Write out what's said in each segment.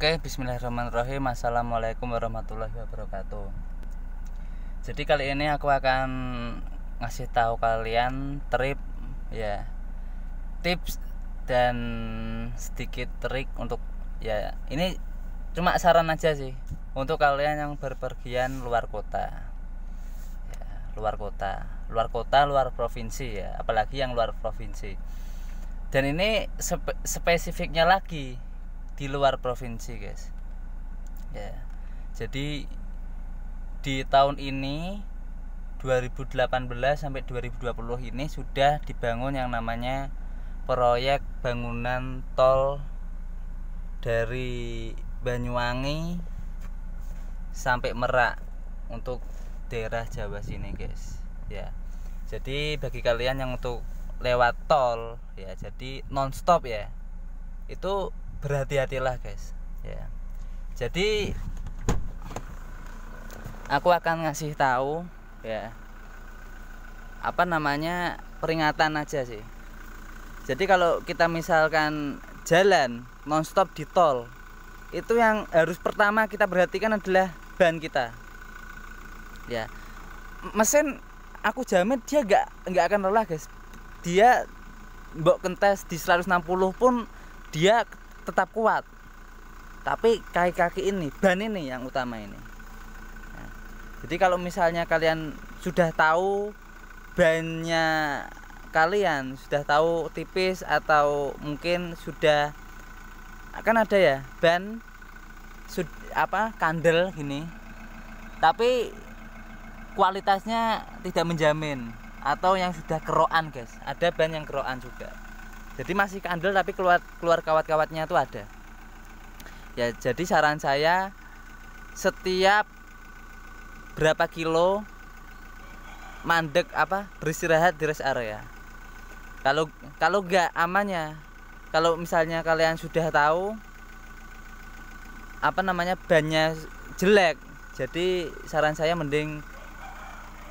Oke, bismillahirrahmanirrahim. Assalamualaikum warahmatullahi wabarakatuh. Jadi kali ini aku akan ngasih tahu kalian tips dan sedikit trik untuk ini cuma saran aja sih untuk kalian yang berpergian luar kota. Luar provinsi apalagi yang luar provinsi. Dan ini spesifiknya lagi di luar provinsi, guys. Jadi di tahun ini 2018 sampai 2020 ini sudah dibangun yang namanya proyek bangunan tol dari Banyuwangi sampai Merak untuk daerah Jawa sini, guys. Jadi bagi kalian yang untuk lewat tol jadi nonstop itu berhati-hatilah, guys. Jadi aku akan ngasih tahu peringatan aja sih. Jadi kalau kita misalkan jalan nonstop di tol, itu yang harus pertama kita perhatikan adalah ban kita. Mesin aku jamin dia nggak akan lelah, guys. Dia mbok kentes di 160 pun dia tetap kuat. Tapi kaki-kaki ini, ban ini yang utama ini. Jadi kalau misalnya kalian sudah tahu bannya, kalian sudah tahu tipis atau mungkin sudah akan ada ban kandel gini, tapi kualitasnya tidak menjamin, atau yang sudah kerokan, guys. Ada ban yang kerokan juga. Jadi masih kandel tapi keluar kawat-kawatnya itu ada. Jadi saran saya setiap berapa kilo mandek beristirahat di rest area. Kalau enggak amannya, kalau misalnya kalian sudah tahu bannya jelek, jadi saran saya mending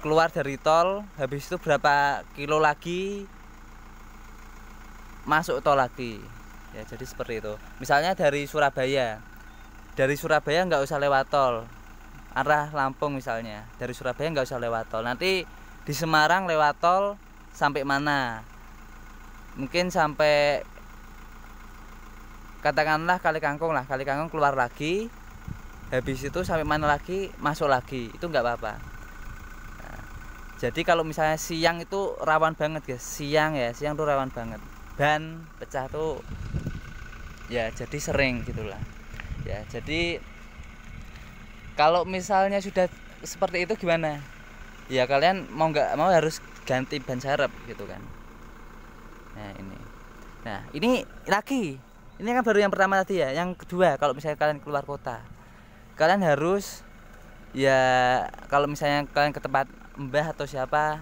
keluar dari tol, habis itu berapa kilo lagi masuk tol lagi. Jadi seperti itu. Misalnya dari Surabaya nggak usah lewat tol, arah Lampung misalnya, dari Surabaya nggak usah lewat tol, nanti di Semarang lewat tol sampai mana, mungkin sampai katakanlah Kali Kangkung keluar lagi, habis itu sampai mana lagi masuk lagi, itu nggak apa-apa. Jadi kalau misalnya siang itu rawan banget, guys. Siang tuh rawan banget. Ban pecah tuh jadi sering gitulah. Jadi kalau misalnya sudah seperti itu gimana? Kalian mau nggak mau harus ganti ban serep gitu kan. Ini lagi. Ini kan baru yang pertama tadi ya. Yang kedua, kalau misalnya kalian keluar kota, kalian harus kalau misalnya kalian ke tempat mbah atau siapa,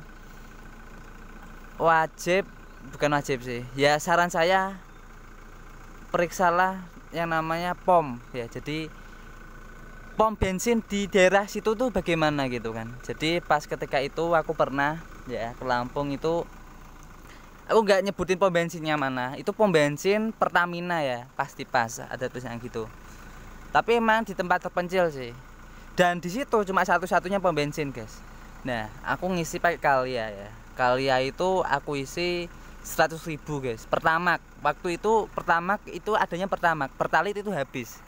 bukan wajib sih. Saran saya periksalah yang namanya pom Jadi pom bensin di daerah situ tuh bagaimana gitu kan. Jadi pas ketika itu aku pernah ke Lampung itu, aku nggak nyebutin pom bensinnya mana. Itu pom bensin Pertamina pasti pas ada tulisan gitu. Tapi emang di tempat terpencil sih. Dan di situ cuma satu-satunya pom bensin, guys. Aku ngisi pakai Kalia itu aku isi 100.000, guys. Pertamax. Waktu itu Pertamax itu adanya Pertamax. Pertalite itu habis.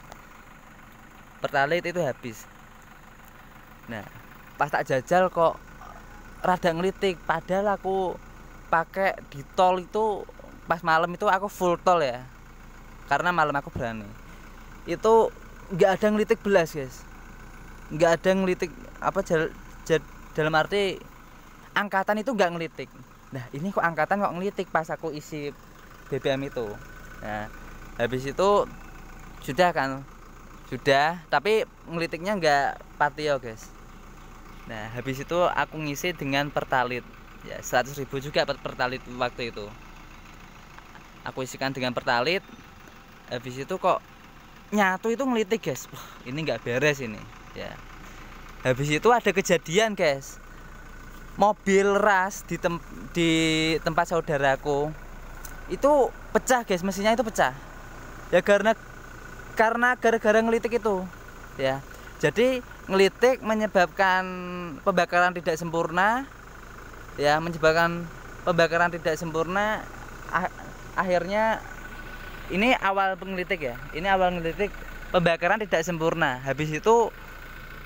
Pas tak jajal kok rada ngelitik, padahal aku pakai di tol itu pas malam itu aku full tol karena malam aku berani. Itu nggak ada ngelitik belas, guys. Nggak ada ngelitik dalam arti angkatan itu nggak ngelitik. Ini kok angkatan kok ngelitik pas aku isi BBM itu. Habis itu sudah tapi ngelitiknya nggak patio, guys. Habis itu aku ngisi dengan Pertalite 100.000 juga Pertalite waktu itu. Aku isikan dengan Pertalite. Habis itu kok nyatu itu ngelitik, guys. Ini nggak beres ini Habis itu ada kejadian, guys. Mobil ras di tempat saudaraku itu pecah, guys. Mesinnya itu pecah. Karena karena gara-gara ngelitik itu ya. Jadi ngelitik menyebabkan pembakaran tidak sempurna ya, menyebabkan pembakaran tidak sempurna. Akhirnya ini awal pengelitik ya, ini awal ngelitik pembakaran tidak sempurna. Habis itu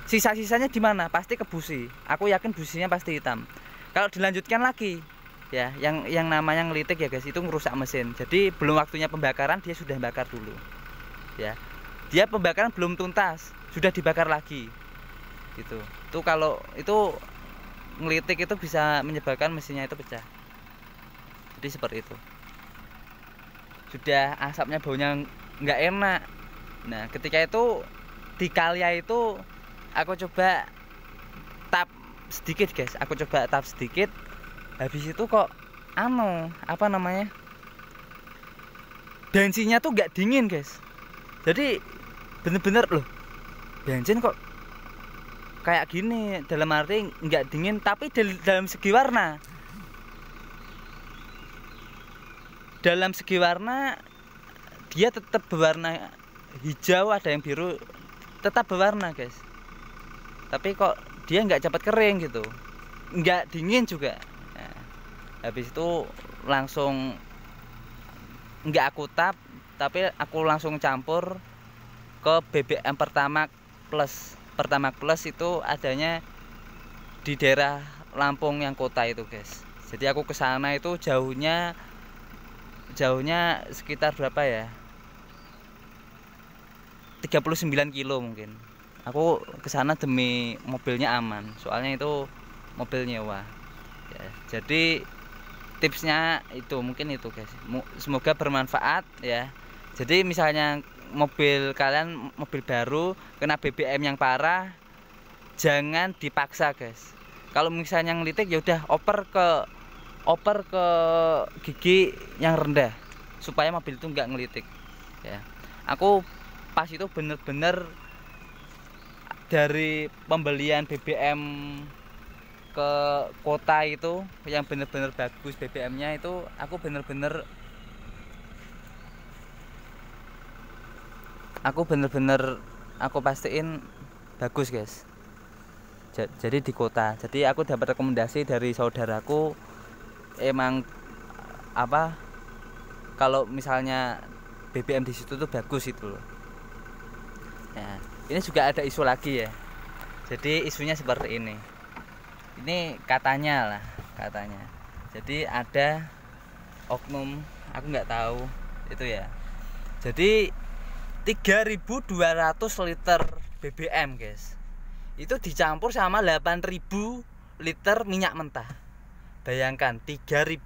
sisa-sisanya di mana? Pasti ke busi. Aku yakin businya pasti hitam. Kalau dilanjutkan lagi ya, yang namanya ngelitik ya guys, itu ngerusak mesin. Jadi belum waktunya pembakaran dia sudah bakar dulu ya. Dia pembakaran belum tuntas sudah dibakar lagi gitu. Itu kalau itu ngelitik itu bisa menyebabkan mesinnya itu pecah. Jadi seperti itu. Sudah asapnya, baunya nggak enak. Nah ketika itu di Kalia itu aku coba tap sedikit guys, aku coba tap sedikit. Habis itu kok apa namanya, bensinnya tuh nggak dingin guys. Jadi bener-bener loh, bensin kok kayak gini, dalam arti nggak dingin tapi dalam segi warna, dia tetap berwarna hijau, ada yang biru, tetap berwarna guys. Tapi kok dia nggak cepat kering gitu, nggak dingin juga. Nah, habis itu langsung nggak aku tap, tapi aku langsung campur ke BBM Pertamax Plus itu adanya di daerah Lampung yang kota itu guys. Jadi aku ke sana itu jauhnya sekitar berapa ya, 39 kilo mungkin. Aku ke sana demi mobilnya aman, soalnya itu mobil nyewa ya. Jadi tipsnya itu mungkin itu guys, semoga bermanfaat ya. Jadi misalnya mobil kalian mobil baru kena BBM yang parah, jangan dipaksa guys. Kalau misalnya ngelitik ya udah oper ke gigi yang rendah supaya mobil itu nggak ngelitik ya. Aku pas itu bener-bener dari pembelian BBM ke kota itu yang bener-bener bagus BBM-nya itu, aku bener-bener aku pastiin bagus guys. Jadi di kota. Jadi aku dapat rekomendasi dari saudaraku, emang apa, kalau misalnya BBM di situ tuh bagus itu loh. Ya, ini juga ada isu lagi ya. Jadi isunya seperti ini. Ini katanya. Jadi ada oknum, aku nggak tahu itu ya. Jadi 3.200 liter BBM guys, itu dicampur sama 8.000 liter minyak mentah. Bayangkan 3.200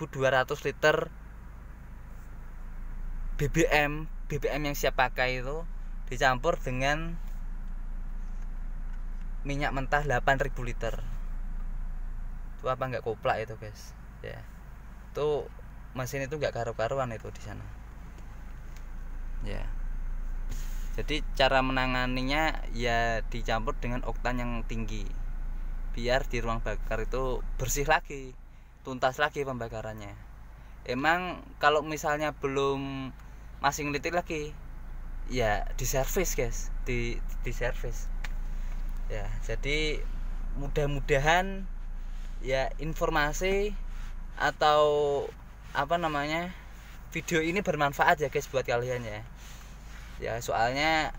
liter BBM yang siap pakai itu dicampur dengan minyak mentah 8.000 liter. Itu apa nggak koplak itu guys ya. Itu mesin itu nggak karu-karuan itu di sana ya. Jadi cara menanganinya ya dicampur dengan oktan yang tinggi, biar di ruang bakar itu bersih lagi, tuntas lagi pembakarannya. Emang kalau misalnya belum masih ngelitik lagi ya diservis guys, di servis ya. Jadi mudah-mudahan ya informasi atau apa namanya video ini bermanfaat ya guys buat kalian ya. Ya soalnya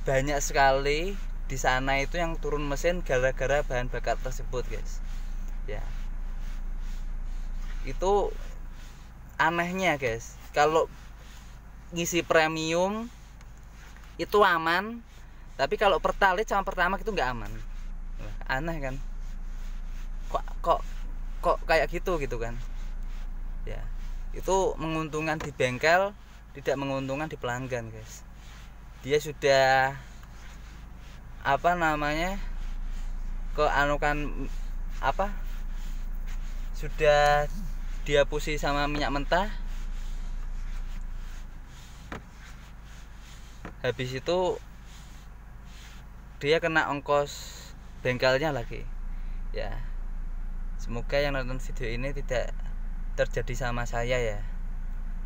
banyak sekali di sana itu yang turun mesin gara-gara bahan bakar tersebut guys ya. Itu anehnya guys, kalau ngisi premium itu aman, tapi kalau Pertalite sama Pertamax itu nggak aman. Aneh kan, kok kayak gitu kan ya. Itu menguntungkan di bengkel, tidak menguntungkan di pelanggan guys. Dia sudah apa namanya sudah dia pusi sama minyak mentah, habis itu dia kena ongkos bengkelnya lagi ya. Semoga yang nonton video ini tidak terjadi sama saya ya.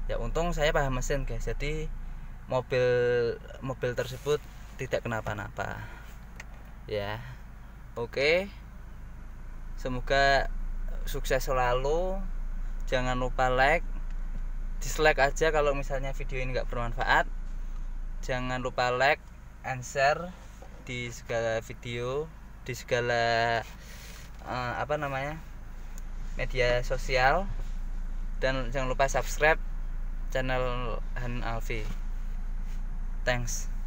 Ya untung saya paham mesin guys, jadi mobil mobil tersebut tidak kenapa-napa ya. Oke, semoga sukses selalu. Jangan lupa like, dislike aja kalau misalnya video ini nggak bermanfaat. Jangan lupa like and share di segala video, di segala media sosial, dan jangan lupa subscribe channel Han Alfi. Thanks.